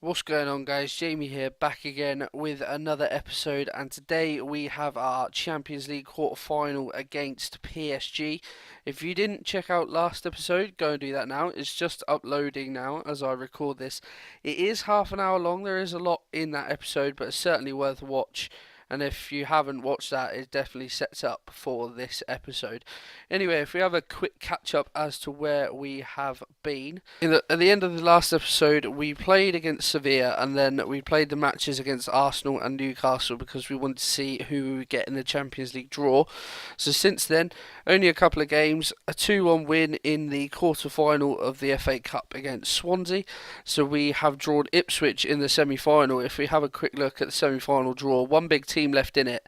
What's going on, guys? Jamie here, back again with another episode, and today we have our Champions League quarter-final against PSG. If you didn't check out last episode, go and do that now. It's just uploading now as I record this. It is half an hour long. There is a lot in that episode, but it's certainly worth a watch. And if you haven't watched that, it definitely sets up for this episode. Anyway, if we have a quick catch up as to where we have been. At the end of the last episode, we played against Sevilla, and then we played the matches against Arsenal and Newcastle because we wanted to see who we would get in the Champions League draw. So since then, only a couple of games, a 2-1 win in the quarter-final of the FA Cup against Swansea. So we have drawn Ipswich in the semi-final. If we have a quick look at the semi-final draw, one big team left in it,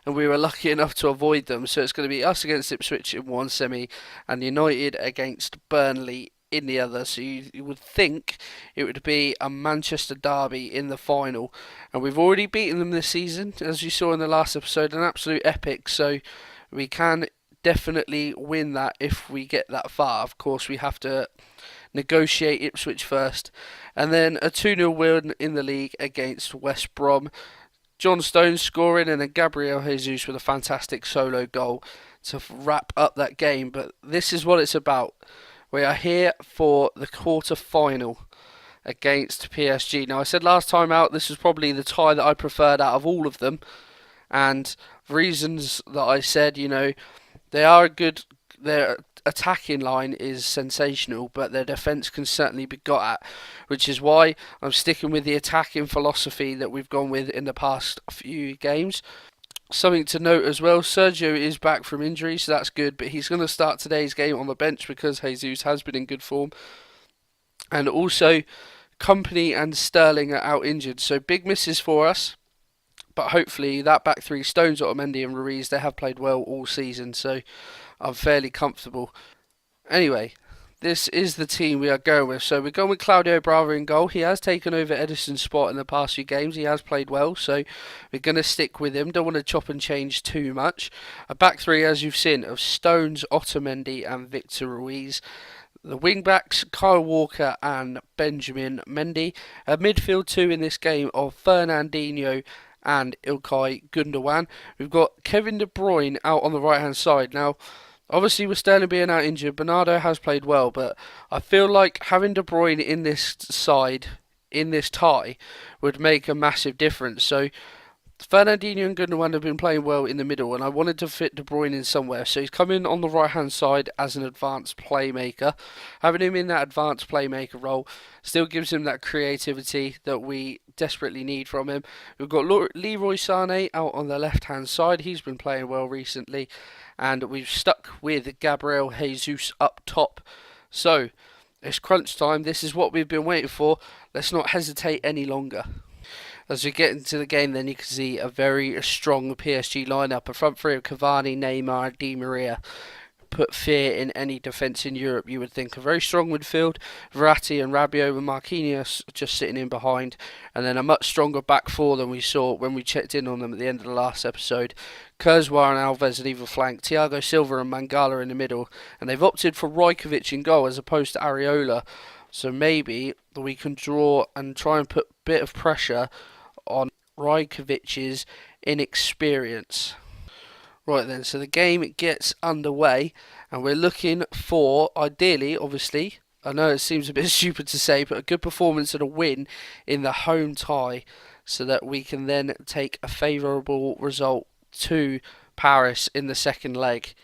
and we were lucky enough to avoid them. So it's going to be us against Ipswich in one semi, and United against Burnley in the other. So you would think it would be a Manchester derby in the final, and we've already beaten them this season, as you saw in the last episode, an absolute epic. So we can definitely win that if we get that far. Of course, we have to negotiate Ipswich first, and then a 2-0 win in the league against West Brom. John Stones scoring, and then Gabriel Jesus with a fantastic solo goal to wrap up that game. But this is what it's about. We are here for the quarter-final against PSG. Now, I said last time out this was probably the tie that I preferred out of all of them. And reasons that I said, they are a good... Their attacking line is sensational, but their defence can certainly be got at, which is why I'm sticking with the attacking philosophy that we've gone with in the past few games. Something to note as well, Sergio is back from injury, so that's good, but he's going to start today's game on the bench because Jesus has been in good form. And also, Company and Sterling are out injured, so big misses for us. But hopefully that back three, Stones, Otamendi and Ruiz, they have played well all season, so I'm fairly comfortable. Anyway, this is the team we are going with. So we're going with Claudio Bravo in goal. He has taken over Edison's spot in the past few games. He has played well, so we're going to stick with him. Don't want to chop and change too much. A back three, as you've seen, of Stones, Otamendi and Victor Ruiz. The wing-backs, Kyle Walker and Benjamin Mendy. A midfield two in this game of Fernandinho and Ilkay Gundogan. We've got Kevin De Bruyne out on the right-hand side. Now, obviously, with Sterling being out injured, Bernardo has played well, but I feel like having De Bruyne in this side, in this tie, would make a massive difference. So, Fernandinho and Gundogan have been playing well in the middle, and I wanted to fit De Bruyne in somewhere. So he's come in on the right-hand side as an advanced playmaker. Having him in that advanced playmaker role still gives him that creativity that we desperately need from him. We've got Leroy Sané out on the left-hand side. He's been playing well recently. And we've stuck with Gabriel Jesus up top. So, it's crunch time. This is what we've been waiting for. Let's not hesitate any longer. As we get into the game, then you can see a very strong PSG lineup. A front three of Cavani, Neymar, and Di Maria. Put fear in any defence in Europe, you would think. A very strong midfield. Verratti and Rabiot with Marquinhos just sitting in behind. And then a much stronger back four than we saw when we checked in on them at the end of the last episode. Kurzawa and Alves at either flank. Thiago Silva and Mangala in the middle. And they've opted for Rajkovic in goal as opposed to Areola. So maybe we can draw and try and put a bit of pressure on Rajkovic's inexperience. Right then, so the game gets underway, and we're looking for, ideally, obviously, I know it seems a bit stupid to say, but a good performance and a win in the home tie, so that we can then take a favourable result to Paris in the second leg.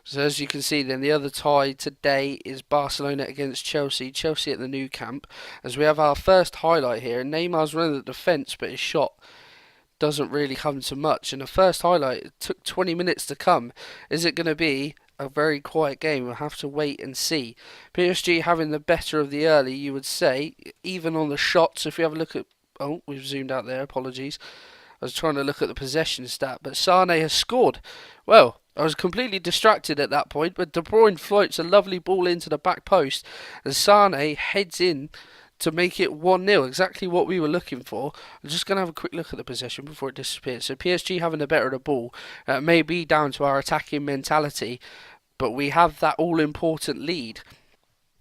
So as you can see then, the other tie today is Barcelona against Chelsea. Chelsea at the Nou Camp, as we have our first highlight here, and Neymar's running the defence, but his shot doesn't really come to much. And the first highlight, it took 20 minutes to come. Is it going to be a very quiet game? We'll have to wait and see. PSG having the better of the early, you would say, even on the shots. If we have a look at... Oh, we've zoomed out there, apologies. I was trying to look at the possession stat, but Sané has scored. Well, I was completely distracted at that point, but De Bruyne floats a lovely ball into the back post, and Sané heads in to make it 1-0, exactly what we were looking for. I'm just going to have a quick look at the possession before it disappears. So PSG having the better of the ball, may be down to our attacking mentality, but we have that all-important lead.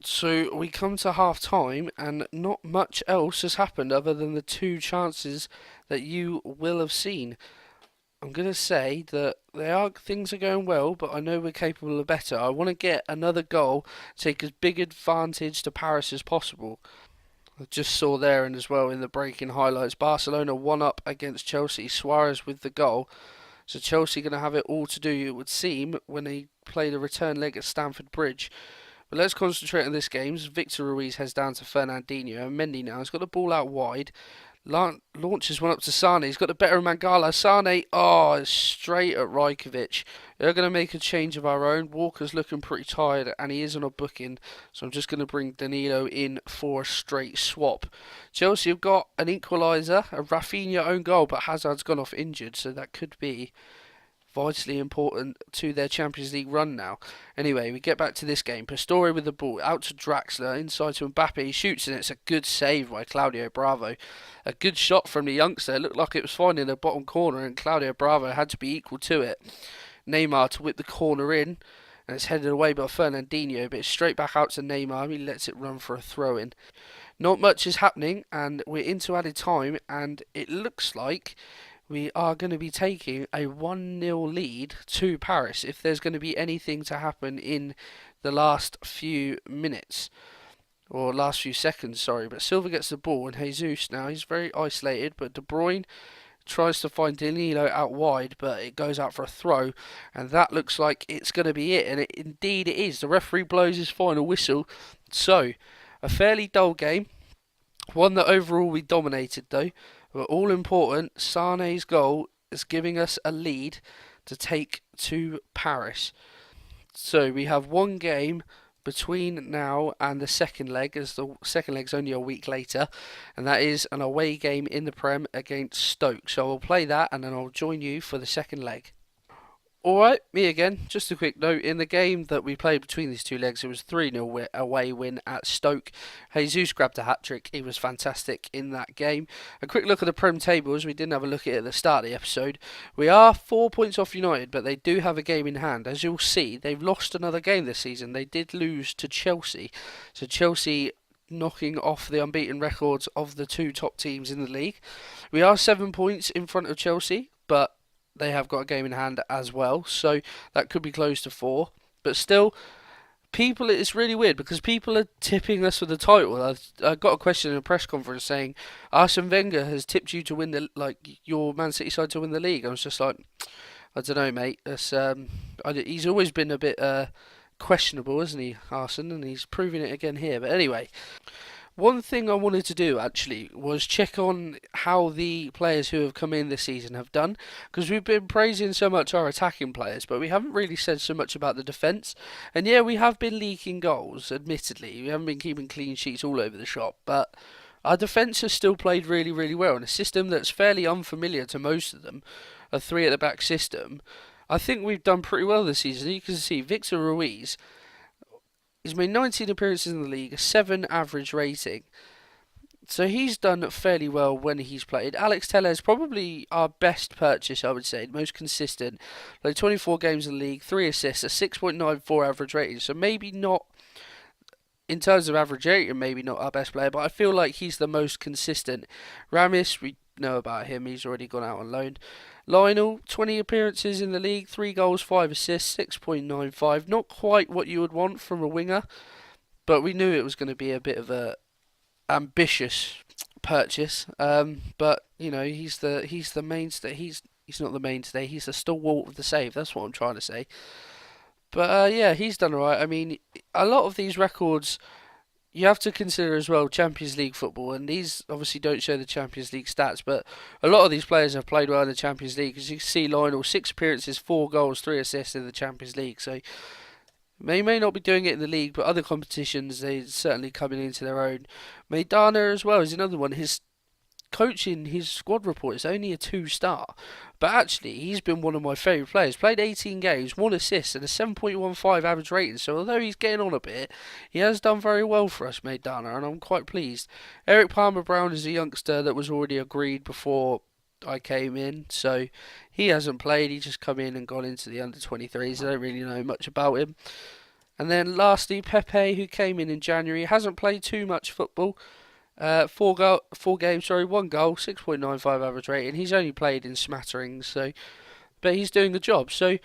So we come to half time, and not much else has happened other than the two chances that you will have seen. I'm going to say that things are going well, but I know we're capable of better. I want to get another goal, take as big advantage to Paris as possible. I just saw there and as well in the breaking highlights, Barcelona 1-up against Chelsea. Suarez with the goal. So Chelsea going to have it all to do, it would seem, when they play the return leg at Stamford Bridge. But let's concentrate on this game. Victor Ruiz heads down to Fernandinho, and Mendy now has got the ball out wide. Launches one up to Sane. He's got the better of Mangala. Sane, straight at Rajkovic. They're going to make a change of our own. Walker's looking pretty tired, and he is on a booking. So I'm just going to bring Danilo in for a straight swap. Chelsea have got an equaliser, a Rafinha own goal, but Hazard's gone off injured, so that could be vitally important to their Champions League run now. Anyway, we get back to this game. Pastore with the ball out to Draxler, inside to Mbappe. He shoots and it's a good save by Claudio Bravo. A good shot from the youngster. It looked like it was fine in the bottom corner, and Claudio Bravo had to be equal to it. Neymar to whip the corner in, and it's headed away by Fernandinho, but it's straight back out to Neymar. He lets it run for a throw-in. Not much is happening, and we're into added time, and it looks like we are going to be taking a 1-0 lead to Paris if there's going to be anything to happen in the last few minutes. Or last few seconds, sorry. But Silva gets the ball, and Jesus now, he's very isolated, but De Bruyne tries to find Danilo out wide, but it goes out for a throw, and that looks like it's going to be it, and indeed it is. The referee blows his final whistle. So, a fairly dull game, one that overall we dominated though. But all important, Sane's goal is giving us a lead to take to Paris. So we have one game between now and the second leg, as the second leg's only a week later, and that is an away game in the Prem against Stoke. So I'll play that and then I'll join you for the second leg. Alright, me again. Just a quick note, in the game that we played between these two legs, it was 3-0 away win at Stoke. Jesus grabbed a hat-trick. He was fantastic in that game. A quick look at the Prem tables. We didn't have a look at it at the start of the episode. We are 4 points off United, but they do have a game in hand. As you'll see, they've lost another game this season. They did lose to Chelsea. So Chelsea knocking off the unbeaten records of the two top teams in the league. We are 7 points in front of Chelsea, but they have got a game in hand as well, so that could be close to 4. But still, it's really weird because people are tipping us for the title. I got a question in a press conference saying Arsene Wenger has tipped you to win your Man City side to win the league. I was just like, I don't know, mate. He's always been a bit questionable, isn't he, Arsene? And he's proving it again here. But anyway. One thing I wanted to do actually was check on how the players who have come in this season have done, because we've been praising so much our attacking players, but we haven't really said so much about the defence. And yeah, we have been leaking goals, admittedly. We haven't been keeping clean sheets all over the shop, but our defence has still played really, really well in a system that's fairly unfamiliar to most of them, a three at the back system. I think we've done pretty well this season. You can see Victor Ruiz. He's made 19 appearances in the league, a 7 average rating. So he's done fairly well when he's played. Alex Telles probably our best purchase, I would say, most consistent. Like 24 games in the league, 3 assists, a 6.94 average rating. So maybe not, in terms of average rating, maybe not our best player, but I feel like he's the most consistent. Ramis, we know about him, he's already gone out on loan. Lionel, 20 appearances in the league, 3 goals, 5 assists, 6.95. Not quite what you would want from a winger, but we knew it was going to be a bit of a ambitious purchase. But you know, he's the mainstay. He's not the mainstay. He's the stalwart of the save. That's what I'm trying to say. But yeah, he's done alright. I mean, a lot of these records you have to consider as well Champions League football, and these obviously don't show the Champions League stats, but a lot of these players have played well in the Champions League. As you can see, Lionel, 6 appearances, 4 goals, 3 assists in the Champions League. So they may not be doing it in the league, but other competitions they're certainly coming into their own. Maidana as well is another one. His coaching, his squad report is only a 2-star, but actually he's been one of my favourite players. Played 18 games, 1 assist and a 7.15 average rating, so although he's getting on a bit, he has done very well for us, Maidana, and I'm quite pleased. Eric Palmer-Brown is a youngster that was already agreed before I came in, so he hasn't played. He just come in and gone into the under-23s. I don't really know much about him. And then lastly, Pepe, who came in January, hasn't played too much football. Four games, sorry, 1 goal, 6.95 average rating. He's only played in smatterings, so but he's doing the job. So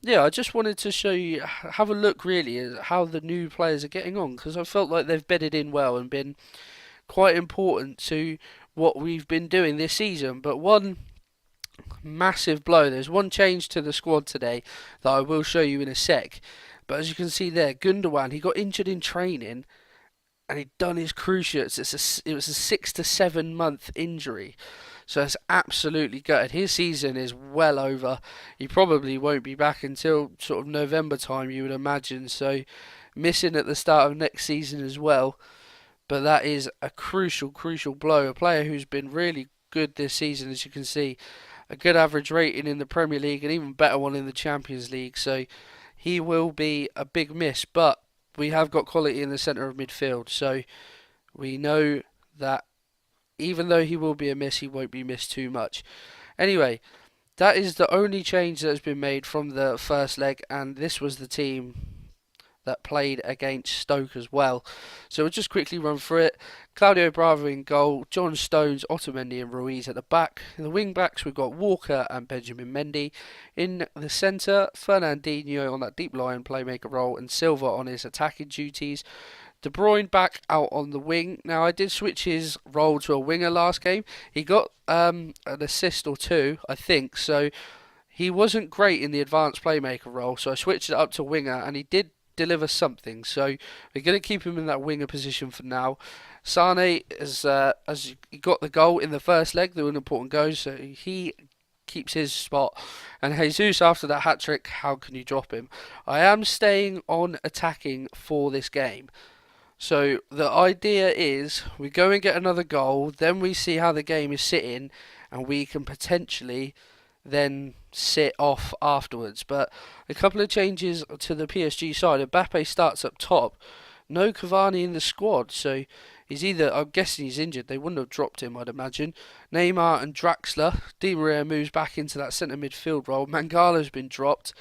yeah, I just wanted to show you, have a look really at how the new players are getting on, because I felt like they've bedded in well and been quite important to what we've been doing this season. But one massive blow, there's one change to the squad today that I will show you in a sec. But as you can see there, Gundogan, he got injured in training and he'd done his cruciates. It was a 6 to 7 month injury. So it's absolutely gutted. His season is well over. He probably won't be back until sort of November time, you would imagine. So missing at the start of next season as well. But that is a crucial, crucial blow. A player who's been really good this season, as you can see. A good average rating in the Premier League, and even better one in the Champions League. So he will be a big miss. But we have got quality in the centre of midfield. So we know that even though he will be a miss, he won't be missed too much. Anyway, that is the only change that has been made from the first leg, and this was the team that played against Stoke as well. So we'll just quickly run through it. Claudio Bravo in goal, John Stones, Otamendi and Ruiz at the back. In the wing backs we've got Walker and Benjamin Mendy. In the centre, Fernandinho on that deep line playmaker role and Silva on his attacking duties. De Bruyne back out on the wing. Now I did switch his role to a winger last game. He got an assist or two, I think, so he wasn't great in the advanced playmaker role, so I switched it up to winger and he did deliver something. So we're going to keep him in that winger position for now. Sane as he got the goal in the first leg, the important goal, so he keeps his spot. And Jesus, after that hat trick, how can you drop him? I am staying on attacking for this game. So the idea is we go and get another goal, then we see how the game is sitting, and we can potentially then sit off afterwards. But a couple of changes to the PSG side. Mbappe starts up top. No Cavani in the squad, so he's either, I'm guessing he's injured. They wouldn't have dropped him, I'd imagine. Neymar and Draxler. Di Maria moves back into that centre midfield role. Mangala's been dropped.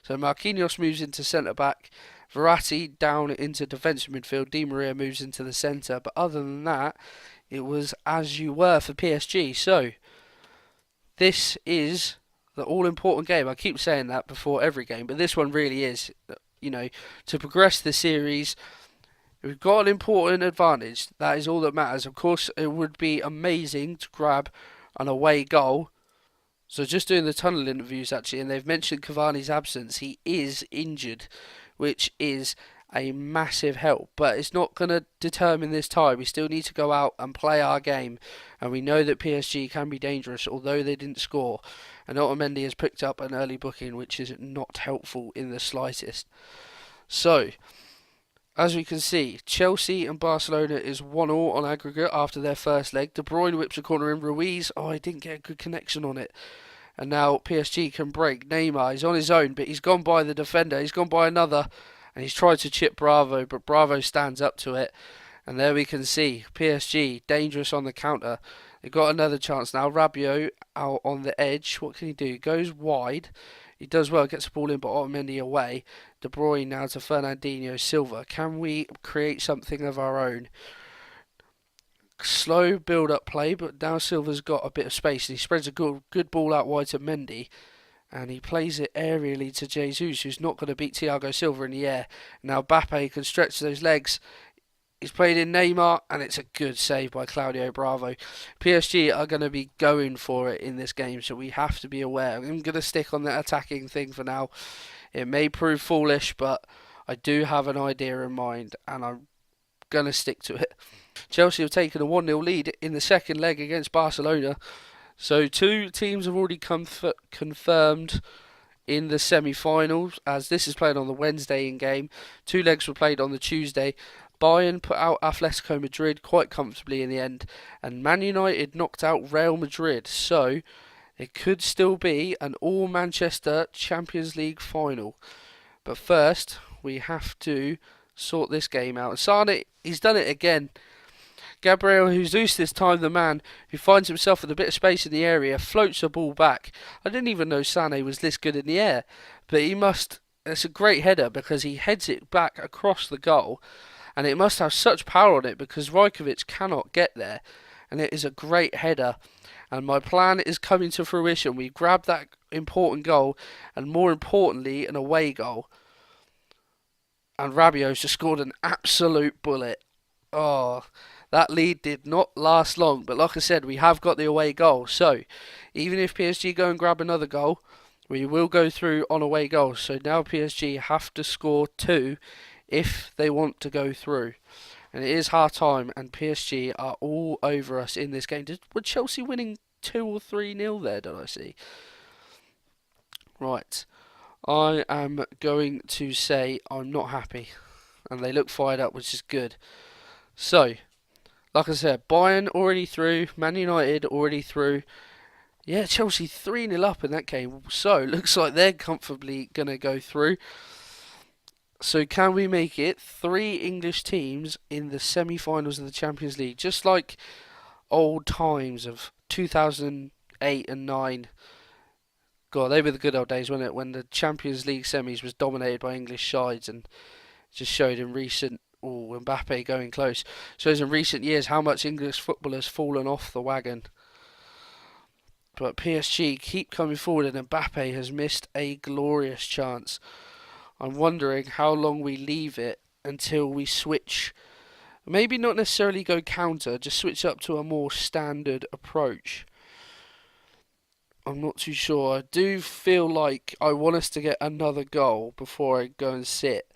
So Marquinhos moves into centre back. Verratti down into defensive midfield. Di Maria moves into the centre. But other than that, it was as you were for PSG. So this is the all-important game. I keep saying that before every game, but this one really is. You know, to progress the series, we've got an important advantage. That is all that matters. Of course, it would be amazing to grab an away goal. So just doing the tunnel interviews actually, and they've mentioned Cavani's absence. He is injured, which is a massive help, but it's not going to determine this tie. We still need to go out and play our game, and we know that PSG can be dangerous, although they didn't score. And Otamendi has picked up an early booking, which is not helpful in the slightest. So, as we can see, Chelsea and Barcelona is 1-1 on aggregate after their first leg. De Bruyne whips a corner in. Ruiz, I didn't get a good connection on it. And now PSG can break. Neymar, he's on his own, but he's gone by the defender. He's gone by another, and he's tried to chip Bravo, but Bravo stands up to it. And there we can see PSG dangerous on the counter. They've got another chance now. Rabiot out on the edge. What can he do? He goes wide. He does well, gets the ball in, but Otamendi away. De Bruyne now to Fernandinho. Silva. Can we create something of our own? Slow build-up play, but now Silva's got a bit of space, and he spreads a good ball out wide to Mendy. And he plays it aerially to Jesus, who's not going to beat Thiago Silva in the air. Now Mbappe can stretch those legs. He's played in Neymar, and it's a good save by Claudio Bravo. PSG are going to be going for it in this game, so we have to be aware. I'm going to stick on the attacking thing for now. It may prove foolish, but I do have an idea in mind, and I'm going to stick to it. Chelsea have taken a 1-0 lead in the second leg against Barcelona. So two teams have already confirmed in the semi-finals, as this is played on the Wednesday in game. 2 legs were played on the Tuesday. Bayern put out Atletico Madrid quite comfortably in the end, and Man United knocked out Real Madrid. So it could still be an all-Manchester Champions League final. But first, we have to sort this game out. Sane, he's done it again. Gabriel Jesus, this time the man who finds himself with a bit of space in the area, floats the ball back. I didn't even know Sane was this good in the air, but he must it's a great header because he heads it back across the goal, and it must have such power on it because Rajkovic cannot get there, and it is a great header. And my plan is coming to fruition. We grab that important goal, and more importantly, an away goal. And Rabiot's just scored an absolute bullet. Oh, that lead did not last long, but like I said, we have got the away goal. So, even if PSG go and grab another goal, we will go through on away goals. So now PSG have to score 2 if they want to go through. And it is half time, and PSG are all over us in this game. Were Chelsea winning 2 or 3-0 there, did I see? Right. I am going to say I'm not happy. And they look fired up, which is good. So, like I said, Bayern already through, Man United already through. Yeah, Chelsea 3-0 up in that game. So, looks like they're comfortably going to go through. So, can we make it 3 English teams in the semi-finals of the Champions League? Just like old times of 2008 and 9. God, they were the good old days, weren't it? When the Champions League semis was dominated by English sides, and just showed in recent, Mbappe going close, shows in recent years how much English football has fallen off the wagon. But PSG keep coming forward, and Mbappe has missed a glorious chance. I'm wondering how long we leave it until we switch. Maybe not necessarily go counter, just switch up to a more standard approach. I'm not too sure. I do feel like I want us to get another goal before I go and sit.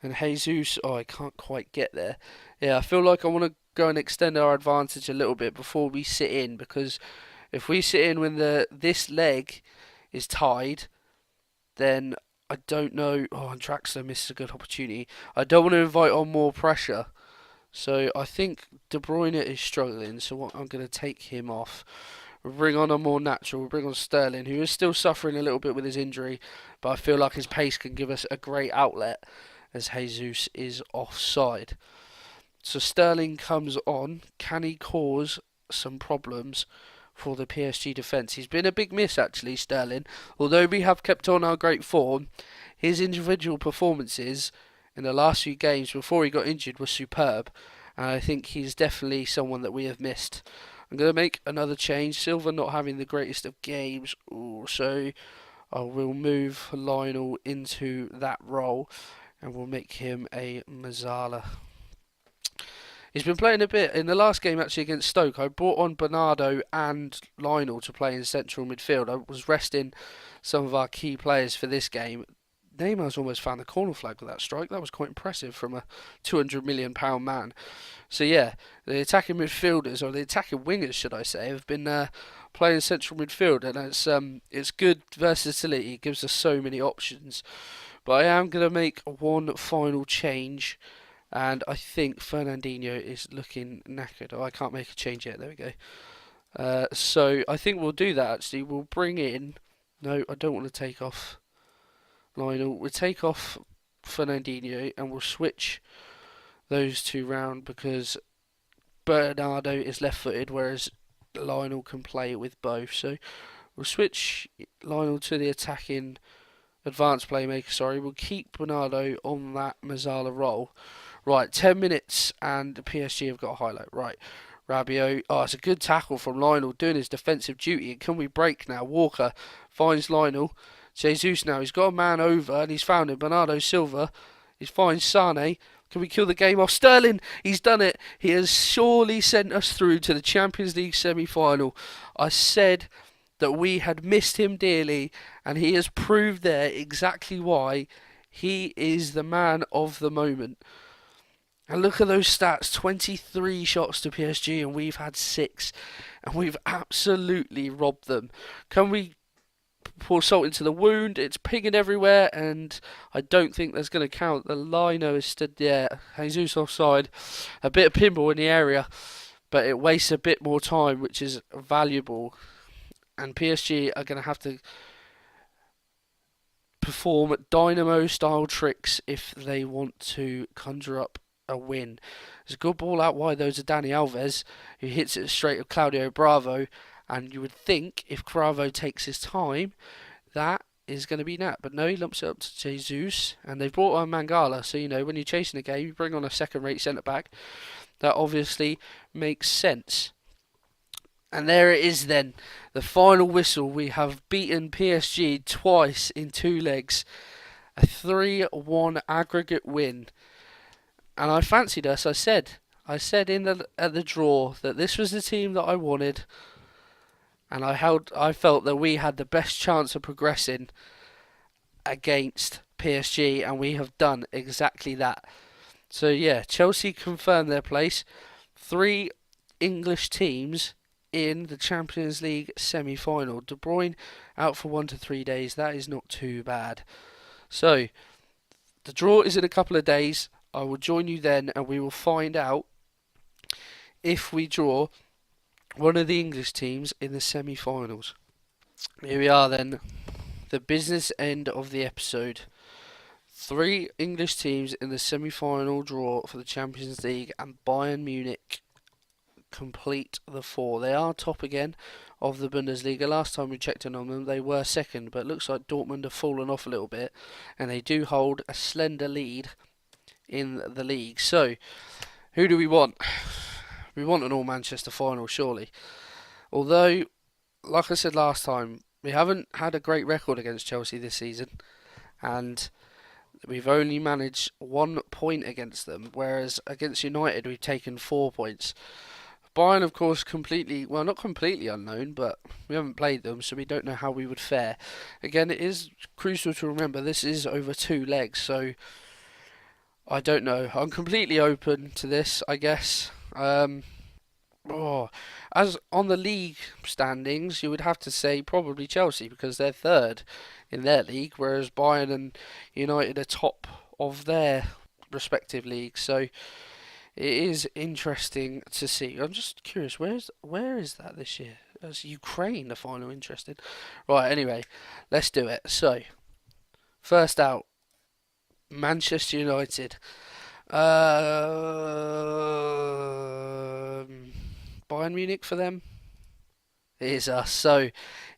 And Jesus, I can't quite get there. Yeah, I feel like I want to go and extend our advantage a little bit before we sit in, because if we sit in when this leg is tied, then I don't know. Oh, and Draxler misses a good opportunity. I don't want to invite on more pressure. So I think De Bruyne is struggling, so I'm going to take him off. We'll bring on a more natural. We'll bring on Sterling, who is still suffering a little bit with his injury, but I feel like his pace can give us a great outlet as Jesus is offside. So Sterling comes on. Can he cause some problems for the PSG defence? He's been a big miss, actually, Sterling. Although we have kept on our great form, his individual performances in the last few games before he got injured were superb. And I think he's definitely someone that we have missed. I'm going to make another change. Silva not having the greatest of games. So I will move Lionel into that role, and we'll make him a Mazzala. He's been playing a bit in the last game actually against Stoke. I brought on Bernardo and Lionel to play in central midfield. I was resting some of our key players for this game. Neymar's almost found the corner flag with that strike. That was quite impressive from a £200 million man. So yeah, the attacking midfielders, or the attacking wingers should I say, have been playing central midfield, and it's good versatility. It gives us so many options. But I am going to make one final change, and I think Fernandinho is looking knackered. Oh, I can't make a change yet. There we go. So I think we'll do that actually. We'll bring in... No, I don't want to take off Lionel. We'll take off Fernandinho and we'll switch those two round because Bernardo is left-footed, whereas Lionel can play with both. So we'll switch Lionel to the attacking advanced playmaker. Sorry, we'll keep Bernardo on that Mazzala role. Right, 10 minutes and PSG have got a highlight. Right, Rabiot. Oh, it's a good tackle from Lionel doing his defensive duty. And can we break now? Walker finds Lionel. Jesus now, he's got a man over and he's found him. Bernardo Silva. He finds Sane. Can we kill the game off? Sterling, he's done it. He has surely sent us through to the Champions League semi-final. I said that we had missed him dearly, and he has proved there exactly why. He is the man of the moment. And look at those stats, 23 shots to PSG and we've had 6. And we've absolutely robbed them. Can we pour salt into the wound? It's pinging everywhere and I don't think that's going to count. The lino is stood there. Jesus offside. A bit of pinball in the area, but it wastes a bit more time, which is valuable. And PSG are going to have to perform dynamo-style tricks if they want to conjure up a win. There's a good ball out wide though to Dani Alves, who hits it straight at Claudio Bravo, and you would think if Bravo takes his time that is going to be Nat. But no, he lumps it up to Jesus, and they've brought on Mangala. So, when you're chasing a game, you bring on a second-rate centre-back. That obviously makes sense. And there it is then, the final whistle. We have beaten PSG twice in 2 legs. A 3-1 aggregate win. And I fancied us. I said at the draw that this was the team that I wanted. And I felt that we had the best chance of progressing against PSG, and we have done exactly that. So yeah, Chelsea confirmed their place. 3 English teams in the Champions League semi-final. De Bruyne out for 1 to 3 days. That is not too bad. So the draw is in a couple of days. I will join you then, and we will find out if we draw one of the English teams in the semi-finals. Here we are then, the business end of the episode. 3 English teams in the semi-final draw for the Champions League, and Bayern Munich complete the 4. They are top again of the Bundesliga. Last time we checked in on them, they were second, but it looks like Dortmund have fallen off a little bit, and they do hold a slender lead in the league. So, who do we want? We want an all-Manchester final, surely. Although, like I said last time, we haven't had a great record against Chelsea this season, and we've only managed 1 point against them, whereas against United we've taken 4 points. Bayern, of course, not completely unknown, but we haven't played them, so we don't know how we would fare. Again, it is crucial to remember this is over 2 legs, so I don't know. I'm completely open to this, I guess. As on the league standings, you would have to say probably Chelsea, because they're third in their league, whereas Bayern and United are top of their respective leagues. So it is interesting to see. I'm just curious, where is that this year? Is Ukraine the final interested? Right, anyway, let's do it. So, first out, Manchester United. Bayern Munich for them. It is us. So,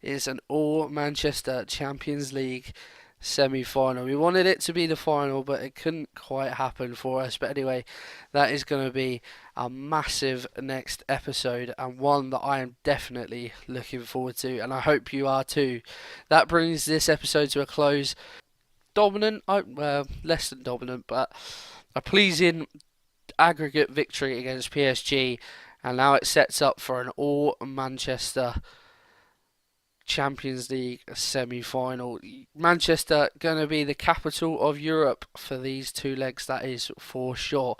it's an all-Manchester Champions League semi-final. We wanted it to be the final, but it couldn't quite happen for us. But anyway, that is going to be a massive next episode, and one that I am definitely looking forward to, and I hope you are too. That brings this episode to a close. Dominant, less than dominant, but a pleasing aggregate victory against PSG, and now it sets up for an all-Manchester Champions League semi-final. Manchester going to be the capital of Europe for these 2 legs, that is for sure.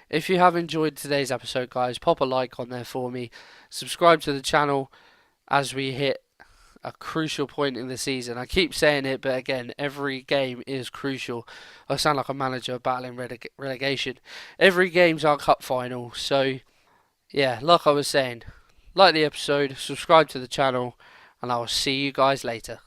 If you have enjoyed today's episode, guys, pop a like on there for me. Subscribe to the channel as we hit a crucial point in the season. I keep saying it, but again, every game is crucial. I sound like a manager battling relegation. Every game's our cup final. So, yeah, like I was saying, like the episode, subscribe to the channel, and I will see you guys later.